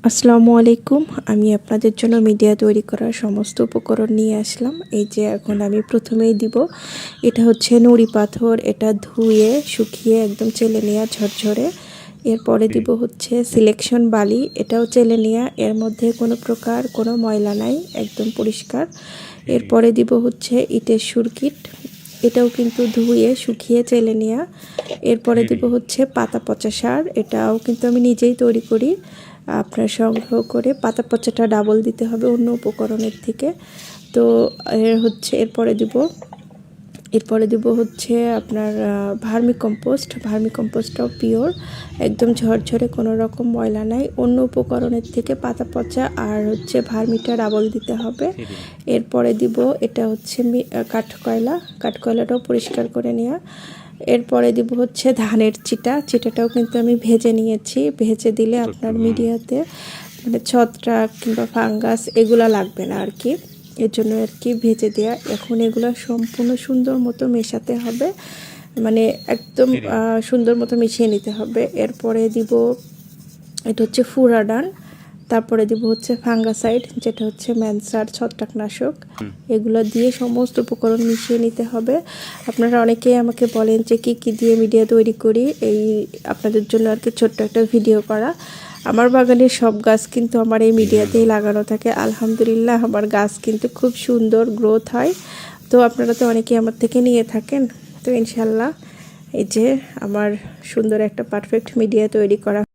আসসালামু আলাইকুম। আমি আপনাদের জন্য মিডিয়া তৈরি করার সমস্ত উপকরণ নিয়ে আসলাম। এই যে এখন আমি প্রথমেই দিব, এটা হচ্ছে নুড়ি পাথর। এটা ধুয়ে শুকিয়ে একদম চেলে নেওয়া ঝরঝরে। এরপরে দিব হচ্ছে সিলেকশন বালি, এটাও চেলে নেওয়া, এর মধ্যে কোনো প্রকার কোনো ময়লা নাই, একদম পরিষ্কার। এরপরে দিব হচ্ছে ইটের সুরকিট, এটাও কিন্তু ধুয়ে শুকিয়ে চেলে নেওয়া। এরপরে দিব হচ্ছে পাতা পচা সার, এটাও কিন্তু আমি নিজেই তৈরি করি। আপনার সংগ্রহ করে পাতা পচাটা ডাবল দিতে হবে অন্য উপকরণের থেকে। তো এরপরে দিব হচ্ছে আপনার ভার্মি কম্পোস্টটাও পিওর, একদম ঝরঝরে, কোনো রকম ময়লা নাই। অন্য উপকরণের থেকে পাতা পচা আর হচ্ছে ভার্মিটা ডাবল দিতে হবে। এরপরে দিব এটা হচ্ছে কাঠকয়লাটাও পরিষ্কার করে নেওয়া। এরপরে দিব হচ্ছে ধানের চিটাটাও কিন্তু আমি ভেজে নিয়েছি। ভেজে দিলে আপনার মিডিয়াতে মানে ছত্রাক কিংবা ফাঙ্গাস এগুলো লাগবে না আর কি, এর জন্য আর কি ভেজে দেওয়া। এখন এগুলো সম্পূর্ণ সুন্দর মতো মেশাতে হবে, মানে একদম সুন্দর মতো মিশিয়ে নিতে হবে। এরপরে দিব এটা হচ্ছে ফুরাডান, তারপরে দিব হচ্ছে ফাঙ্গাসাইড, যেটা হচ্ছে ম্যানসার ছত্রাকনাশক। এগুলো দিয়ে সমস্ত উপকরণ মিশিয়ে নিতে হবে। আপনারা অনেকেই আমাকে বলেন যে কী দিয়ে মিডিয়া তৈরি করি, এই আপনাদের জন্য আর কি ছোট্ট একটা ভিডিও করা। আমার বাগানের সব গাছ কিন্তু আমার এই মিডিয়াতেই লাগানো থাকে। আলহামদুলিল্লাহ আমার গাছ কিন্তু খুব সুন্দর গ্রোথ হয়। তো আপনারা তো অনেকেই আমার থেকে নিয়ে থাকেন। তো ইনশাল্লাহ এই যে আমার সুন্দর একটা পারফেক্ট মিডিয়া তৈরি করা।